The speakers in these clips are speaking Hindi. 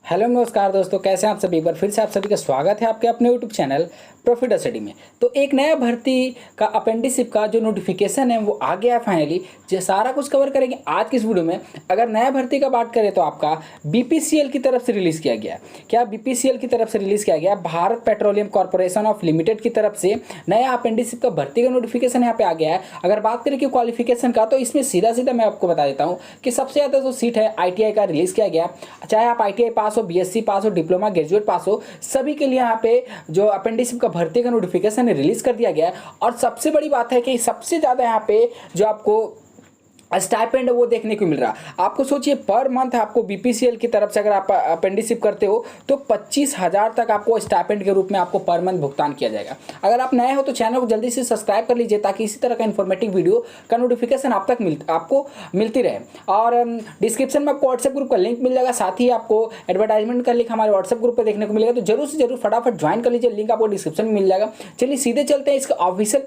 हेलो नमस्कार दोस्तों, कैसे हैं आप सभी। एक बार फिर से आप सभी का स्वागत है आपके अपने यूट्यूब चैनल प्रॉफिट स्टडी में। तो एक नया भर्ती का अपेंडिसिप का जो नोटिफिकेशन है वो आ गया है फाइनली। जो सारा कुछ कवर करेंगे आज की इस वीडियो में। अगर नया भर्ती का बात करें तो आपका बीपीसीएल की तरफ से रिलीज़ किया गया है। क्या बीपीसीएल की तरफ से रिलीज़ किया गया, Bharat petroleum corporation of limited की तरफ से नया अपेंडिसिप का भर्ती का नोटिफिकेशन यहाँ पे आ गया है। अगर बात करें कि क्वालिफिकेशन का, तो इसमें सीधा सीधा मैं आपको बता देता हूँ कि सबसे ज़्यादा जो सीट है आईटीआई का रिलीज़ किया गया। चाहे आप आईटीआई पास हो, बीएससी पास हो, डिप्लोमा ग्रेजुएट पास हो, सभी के लिए यहाँ पे जो अपेंडिसिप का भर्ती का नोटिफिकेशन रिलीज कर दिया गया है। और सबसे बड़ी बात है कि सबसे ज़्यादा यहाँ पे जो आपको स्टाइपेंड वो देखने को मिल रहा। आपको सोचिए पर मंथ आपको बीपीसीएल की तरफ से अगर आप अपेंडिसिप करते हो तो 25,000 तक आपको स्टाइपेंड के रूप में आपको पर मंथ भुगतान किया जाएगा। अगर आप नए हो तो चैनल को जल्दी से सब्सक्राइब कर लीजिए ताकि इसी तरह का इन्फॉर्मेटिव वीडियो का नोटिफिकेशन आपको मिलती रहे। और डिस्क्रिप्शन में आपको व्हाट्सएप ग्रुप का लिंक मिल जाएगा, साथ ही आपको एडवर्टाइजमेंट का लिंक हमारे व्हाट्सएप ग्रुप पर देखने को मिलेगा। तो जरूर से जरूर फटाफट ज्वाइन कर लीजिए, लिंक आपको डिस्क्रिप्शन में मिल जाएगा। चलिए सीधे चलते हैं इसका ऑफिशियल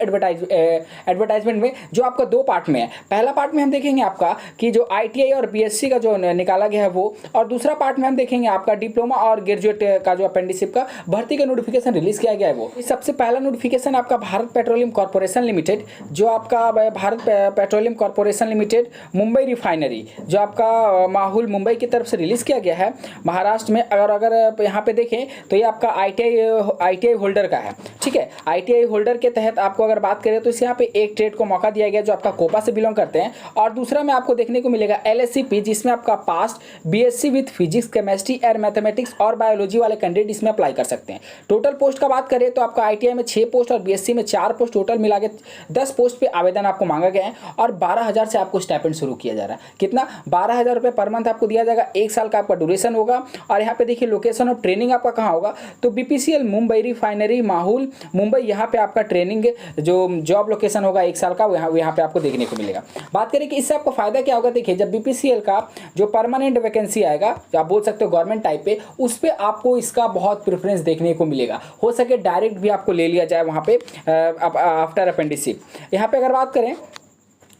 एडवर्टाइजमेंट में, जो आपका दो पार्ट में है। पहला पार्ट में हम देखेंगे आपका कि जो आईटीआई और बीएससी का जो निकाला गया है वो, और दूसरा पार्ट में हम देखेंगे आपका डिप्लोमा और ग्रेजुएट का जो अपेंडिसिप का भर्ती का नोटिफिकेशन रिलीज किया गया है वो। सबसे पहला नोटिफिकेशन आपका भारत पेट्रोलियम कॉर्पोरेशन लिमिटेड, जो आपका Bharat petroleum corporation limited Mumbai refinery, जो आपका माहौल मुंबई की तरफ से रिलीज किया गया है महाराष्ट्र में। अगर यहाँ पे देखें तो ये आपका आईटीआई होल्डर का है, ठीक है। आईटीआई होल्डर के तहत आपको अगर बात करें तो इस यहाँ पे एक ट्रेड को मौका दिया गया जो आपका कोपा से बिलोंग करते हैं, और दूसरा में आपको देखने को मिलेगा एलएससीपी, जिसमें आपका past BSc with physics, chemistry and mathematics और बायोलॉजी वाले कैंडिडेट इसमें अप्लाई कर सकते हैं। टोटल पोस्ट का बात करें तो आपका आईटीआई में 6 पोस्ट और बीएससी में 4 पोस्ट, टोटल मिला के 10 पोस्ट पे आवेदन आपको मांगा गया है। और 12,000 से आपको स्टाइपेंड शुरू किया जा रहा है। कितना? 12,000 रुपये पर मंथ आपको दिया जाएगा। 1 साल का आपका ड्यूरेशन होगा। और यहाँ पे देखिए लोकेशन ऑफ ट्रेनिंग आपका कहाँ होगा, तो बीपीसीएल मुंबई रिफाइनरी माहौल मुंबई, यहाँ पे आपका ट्रेनिंग जो जॉब लोकेशन होगा 1 साल का, यहाँ पे आपको देखने को मिलेगा। बात करें कि इससे आपको फायदा क्या होगा, देखिए जब बीपीसीएल का जो परमानेंट वैकेंसी आएगा, जो आप बोल सकते हो गवर्नमेंट टाइप पे, उस पे आपको इसका बहुत प्रेफरेंस देखने को मिलेगा। हो सके डायरेक्ट भी आपको ले लिया जाए वहाँ पे आफ्टर अपेंडिसिप। यहाँ पे अगर बात करें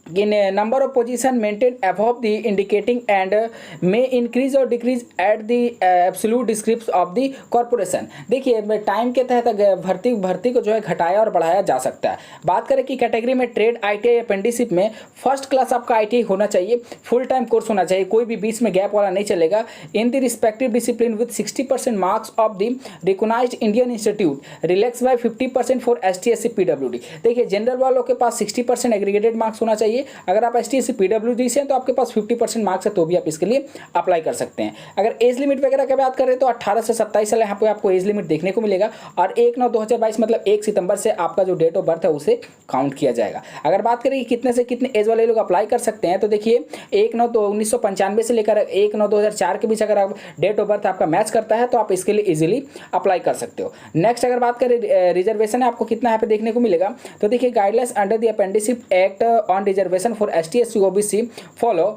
कि number of position maintain above the indicating and may increase और decrease at the absolute description of the corporation. देखिए टाइम के तहत भर्ती को जो है घटाया और बढ़ाया जा सकता है। बात करें कि कैटेगरी में ट्रेड आईटीआई अपेंडिसिप में फर्स्ट क्लास आपका आईटीआई होना चाहिए, फुल टाइम कोर्स होना चाहिए, कोई भी बीच में गैप वाला नहीं चलेगा। In the respective discipline with 60% marks of the recognised Indian institute, relax by 50% for ST SC PWD. देखिए जनरल वालों के पास 60% एग्रीगेटेड मार्क्स होना चाहिए। अगर आप एसटी एससी पीडब्ल्यूडी से हैं तो आपके पास 50% मार्क्स है, तो भी आप इसके लिए अप्लाई कर सकते हैं। अगर एज लिमिट वगैरह की बात करें तो 18 से 27 साल यहाँ पे आपको एज लिमिट देखने को मिलेगा। और 1/9/2022 मतलब 1 सितंबर से आपका जो डेट ऑफ बर्थ है उसे काउंट किया जाएगा। अगर बात करें कि कितने से कितने एज वाले लोग अप्लाई कर सकते हैं, तो देखिए 1/9/1995 से लेकर 1/9/2004 के बीच अगर आप डेट ऑफ बर्थ आपका मैच करता है तो आप इसके लिए इजीली अप्लाई कर सकते हो। नेक्स्ट अगर बात करें रिजर्वेशन है आपको कितना यहाँ पे देखने को मिलेगा, तो देखिए guidelines under the apprenticeship act on reservation for ST SC OBC follow.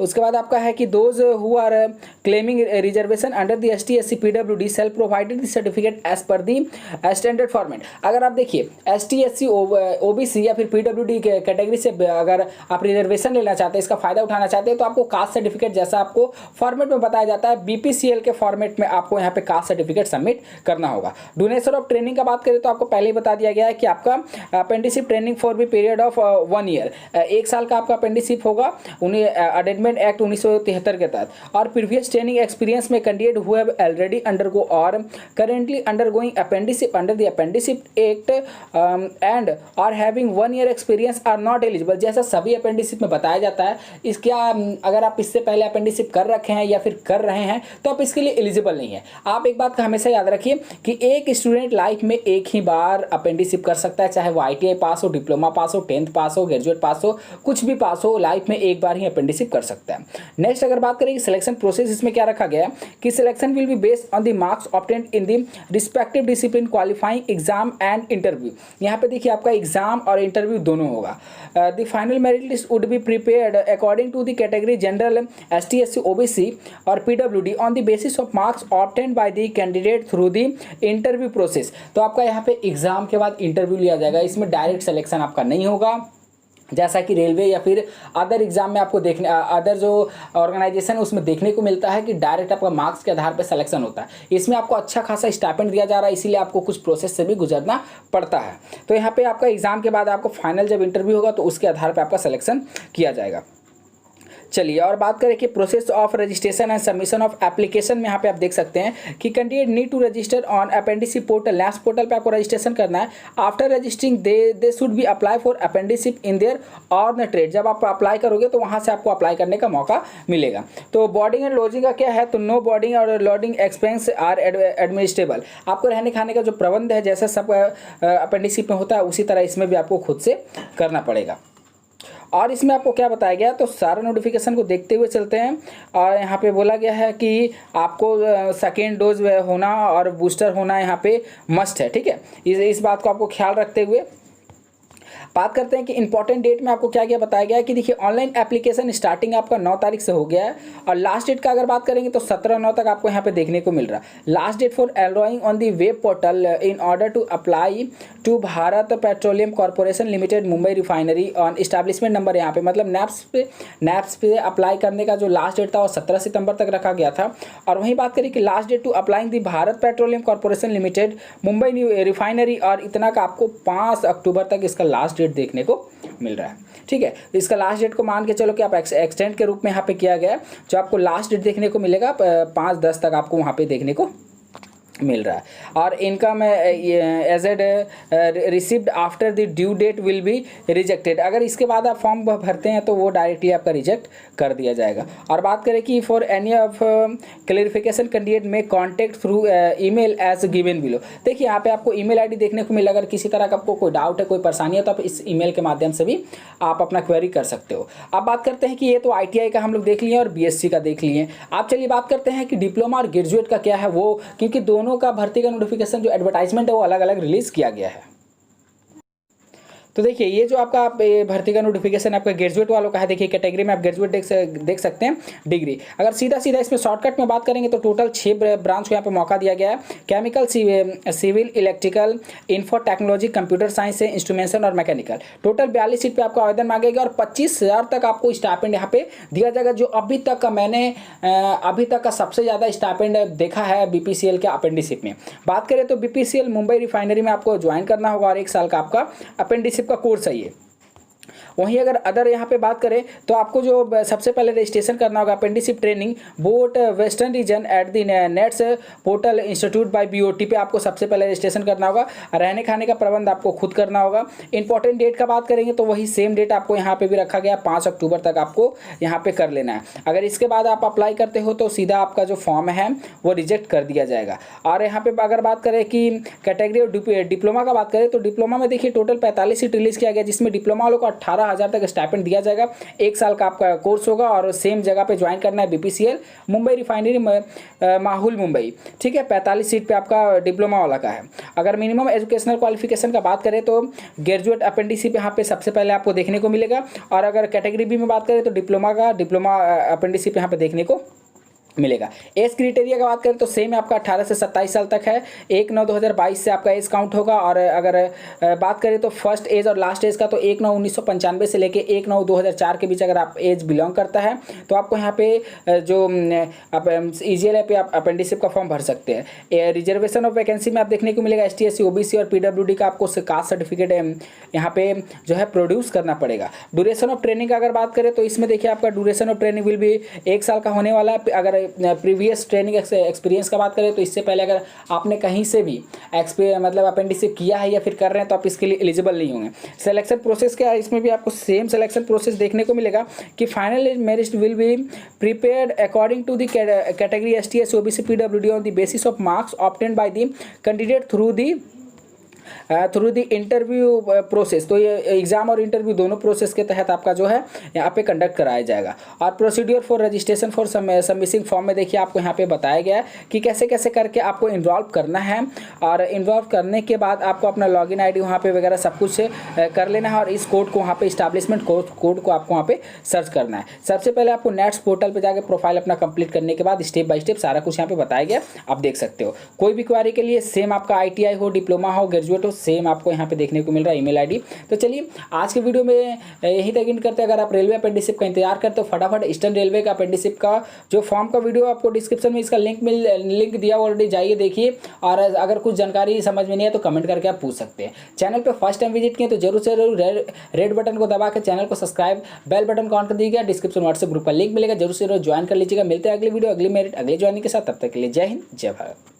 उसके बाद आपका है कि those who are claiming reservation under the ST SC PWD self provided the certificate as per the standard format. अगर आप देखिए एसटी एससी ओबीसी या फिर पीडब्ल्यूडी कैटेगरी से अगर आप रिजर्वेशन लेना चाहते हैं, इसका फायदा उठाना चाहते हैं, तो आपको कास्ट सर्टिफिकेट जैसा आपको फॉर्मेट में बताया जाता है, बीपीसीएल के फॉर्मेट में आपको यहाँ पे कास्ट सर्टिफिकेट सबमिट करना होगा। ड्यूरेशन ऑफ ट्रेनिंग का बात करें तो आपको पहले ही बता दिया गया है कि आपका apprenticeship training for be period of 1 year, 1 साल का आपका अपेंडिसिप होगा अमेंडमेंट एक्ट 1973 के तहत। और प्रीवियस ट्रेनिंग एक्सपीरियंस में candidate who have already undergo और currently undergoing apprenticeship under the apprenticeship act and और having 1 year experience are not eligible. जैसा सभी अपेंडिसिप में बताया जाता है, इसका अगर आप इससे पहले अपेंडिसिप कर रखे हैं या फिर कर रहे हैं तो आप इसके लिए एलिजिबल नहीं है। आप एक बात का हमेशा याद रखिए कि एक स्टूडेंट लाइफ में एक ही बार अपेंडिसिप कर सकता है, चाहे वो आईटीआई पास हो, डिप्लोमा पास हो, 10th पास हो, ग्रेजुएट पास हो, कुछ भी पास हो, लाइफ में एक बार ही अपेंडिसिप कर सकता है। नेक्स्ट अगर बात करें कि सिलेक्शन प्रोसेस, इसमें क्या रखा गया कि selection will be based on the marks obtained in the respective discipline qualifying exam and interview. यहाँ पे देखिए आपका एग्जाम और इंटरव्यू दोनों होगा। The final merit list would be prepared according to the category general, ST SC OBC और PWD on the basis of marks obtained by the candidate through the interview process. तो आपका यहाँ पे एग्जाम के बाद इंटरव्यू लिया जाएगा, इसमें डायरेक्ट सिलेक्शन आपका नहीं होगा। जैसा कि रेलवे या फिर अदर एग्जाम में आपको देखने अदर जो ऑर्गेनाइजेशन उसमें देखने को मिलता है कि डायरेक्ट आपका मार्क्स के आधार पर सिलेक्शन होता है। इसमें आपको अच्छा खासा स्टाइपेंड दिया जा रहा है, इसीलिए आपको कुछ प्रोसेस से भी गुजरना पड़ता है। तो यहाँ पे आपका एग्जाम के बाद आपको फाइनल जब इंटरव्यू होगा तो उसके आधार पर आपका सिलेक्शन किया जाएगा। चलिए और बात करें कि process of registration and submission of application में यहाँ पे आप देख सकते हैं कि candidate need to register on apprenticeship portal. लैप्स पोर्टल पे आपको रजिस्ट्रेशन करना है। After registering they should be apply for apprenticeship in their on the trade. जब आप अप्लाई करोगे तो वहाँ से आपको अप्लाई करने का मौका मिलेगा। तो बोर्डिंग एंड लॉजिंग का क्या है, तो नो बोर्डिंग और लॉजिंग एक्सपेंस आर एडमिनिस्ट्रेबल। आपको रहने खाने का जो प्रबंध है जैसा सब अपेंडिसिप में होता है उसी तरह इसमें भी आपको खुद से करना पड़ेगा। और इसमें आपको क्या बताया गया, तो सारा नोटिफिकेशन को देखते हुए चलते हैं। और यहाँ पे बोला गया है कि आपको सेकेंड डोज होना और बूस्टर होना यहाँ पे मस्ट है, ठीक है। इस बात को आपको ख्याल रखते हुए बात करते हैं कि इंपॉर्टेंट डेट में आपको क्या क्या बताया गया है कि देखिए ऑनलाइन एप्लीकेशन स्टार्टिंग आपका 9 तारीख से हो गया है और लास्ट डेट का अगर बात करेंगे तो 17/9 तक आपको यहाँ पे देखने को मिल रहा है। Last date for enrolling on the web portal in order to apply to Bharat petroleum corporation limited Mumbai refinery on establishment number. यहाँ पे मतलब नैप्स पे अप्लाई करने का जो लास्ट डेट था वो 17 सितंबर तक रखा गया था। और वहीं बात करें कि last date to applying the Bharat petroleum corporation limited Mumbai refinery और इतना का आपको 5 अक्टूबर तक इसका लास्ट डेट देखने को मिल रहा है, ठीक है। इसका लास्ट डेट को मान के चलो कि आप एक्सटेंड के रूप में यहाँ पे किया गया है। जो आपको लास्ट डेट देखने को मिलेगा 5/10 तक आपको वहाँ पे देखने को मिल रहा है। और income as ad received after the due date will be rejected. अगर इसके बाद आप फॉर्म भरते हैं तो वो डायरेक्टली आपका रिजेक्ट कर दिया जाएगा। और बात करें कि for any of clarification candidate may contact through email as given below. देखिए यहाँ पे आपको ईमेल आईडी देखने को मिला। अगर किसी तरह का आपको कोई डाउट है, कोई परेशानी है तो आप इस ईमेल के माध्यम से भी आप अपना क्वेरी कर सकते हो। अब बात करते हैं कि ये तो ITI का हम लोग देख लिए और BSc का देख लिए। आप चलिए बात करते हैं कि डिप्लोमा और ग्रेजुएट का क्या है वो, क्योंकि दोनों का भर्ती का नोटिफिकेशन जो एडवर्टाइजमेंट है वो अलग अलग रिलीज किया गया है। तो देखिए ये जो आपका भर्ती का नोटिफिकेशन आपका ग्रेजुएट वालों का है। देखिए कैटेगरी में आप ग्रेजुएट देख सकते हैं, डिग्री। अगर सीधा इसमें शॉर्टकट में बात करेंगे तो टोटल 6 ब्रांच को यहाँ पे मौका दिया गया है। Chemical, civil, electrical, info technology, computer science से इंस्ट्रूमेंटेशन और मैकेनिकल। टोटल 42 सीट पे आपको आवेदन मांगेगा और 25,000 तक आपको स्टाइपेंड यहाँ पे दिया जाएगा, जो अभी तक का मैंने अभी तक का सबसे ज़्यादा स्टाइपेंड देखा है BPCL के अपेंडिसिप में। बात करें तो BPCL मुंबई रिफाइनरी में आपको ज्वाइन करना होगा और 1 साल का आपका अपेंडिसिप का कोर्स है ये। वहीं अगर अदर यहाँ पे बात करें तो आपको जो सबसे पहले रजिस्ट्रेशन करना होगा apprenticeship training board western region at the NATS portal institute by BOT पे आपको सबसे पहले रजिस्ट्रेशन करना होगा। रहने खाने का प्रबंध आपको खुद करना होगा। इंपॉर्टेंट डेट का बात करेंगे तो वही सेम डेट आपको यहाँ पे भी रखा गया, 5 अक्टूबर तक आपको यहाँ पे कर लेना है। अगर इसके बाद आप अप्लाई करते हो तो सीधा आपका जो फॉर्म है वो रिजेक्ट कर दिया जाएगा। और यहाँ पे अगर बात करें कि कैटेगरी और डिप्लोमा का बात करें तो डिप्लोमा में देखिए टोटल 45 सीट रिलीज किया गया, जिसमें डिप्लोमा वालों को 18,000 तक स्टाइपेंड दिया जाएगा। 1 साल का आपका कोर्स होगा और सेम जगह पे ज्वाइन करना है BPCL मुंबई रिफाइनरी माहुल मुंबई, ठीक है। 45 सीट पे आपका डिप्लोमा वाला का है। अगर मिनिमम एजुकेशनल क्वालिफिकेशन का बात करें तो ग्रेजुएट अपेंडिसिप यहाँ पे सबसे पहले आपको देखने को मिलेगा। और अगर कैटेगरी B में बात करें तो डिप्लोमा अपेंडिसिप यहाँ पे देखने को मिलेगा। एज क्राइटेरिया का बात करें तो सेम आपका 18 से 27 साल तक है। 1/9/2022 से आपका एज काउंट होगा। और अगर बात करें तो फर्स्ट एज और लास्ट एज का तो 1/9/1995 से लेके 1/9/2004 के बीच अगर आप एज बिलोंग करता है तो आपको यहाँ पे जो आप EGL पे आप अपेंडिसिप का फॉर्म भर सकते हैं। रिजर्वेशन ऑफ वैकेंसी में आप देखने को मिलेगा ST SC OBC और PWD का आपको कास्ट सर्टिफिकेट यहाँ पे जो है प्रोड्यूस करना पड़ेगा। ड्यूरेशन ऑफ ट्रेनिंग का अगर बात करें तो इसमें देखिए आपका ड्यूरेशन ऑफ ट्रेनिंग विल भी 1 साल का होने वाला है। अगर प्रीवियस ट्रेनिंग एक्सपीरियंस का बात करें तो इससे पहले अगर आपने कहीं से भी मतलब अपेंडिसिप किया है या फिर कर रहे हैं तो आप इसके लिए एलिजिबल नहीं होंगे। सिलेक्शन प्रोसेस क्या है, इसमें भी आपको सेम सिलेक्शन प्रोसेस देखने को मिलेगा कि final merit will be prepared according to the category ST SC OBC PWD on the basis of marks obtained by the candidate through the interview process. तो ये एग्जाम और इंटरव्यू दोनों प्रोसेस के तहत आपका जो है यहाँ पे कंडक्ट कराया जाएगा। और procedure for registration for submitting form में देखिए आपको यहाँ पे बताया गया है कि कैसे कैसे करके आपको इन्वॉल्व करना है। और इन्वॉल्व करने के बाद आपको अपना लॉगिन ID वहाँ पे वगैरह सब कुछ कर लेना है और इस कोड को वहाँ पे इस्टेब्लिशमेंट कोड को आपको वहाँ पे सर्च करना है। सबसे पहले आपको नेट्स पोर्टल पर जाकर प्रोफाइल अपना कंप्लीट करने के बाद स्टेप बाय स्टेप सारा कुछ यहाँ पे बताया गया, आप देख सकते हो। कोई भी क्वेरी के लिए सेम आपका ITI हो, डिप्लोमा हो, ग्रेजुएट ग्रेजुएट हो, सेम आपको यहाँ पे देखने को मिल रहा है ईमेल आईडी। तो चलिए आज के वीडियो में यही तक एंड करते हैं। अगर आप रेलवे अपेंडिसिप का इंतजार करते हो, फटाफट ईस्टर्न रेलवे का अपेंडिसिप का जो फॉर्म का वीडियो आपको डिस्क्रिप्शन में इसका लिंक दिया ऑलरेडी, जाइए देखिए। और अगर कुछ जानकारी समझ में नहीं है तो कमेंट करके आप पूछ सकते हैं। चैनल पर फर्स्ट टाइम विजिट किए तो जरूर से जरूर रेड बटन को दबा के चैनल को सब्सक्राइब, बेल बटन को ऑन कर दीजिएगा। डिस्क्रिप्शन व्हाट्सएप ग्रुप का लिंक मिलेगा, जरूर से जरूर ज्वाइन कर लीजिएगा। मिलते हैं अगली वीडियो, अगली मेरिट, अगली ज्वाइनिंग के साथ। तब तक के लिए जय हिंद, जय भारत।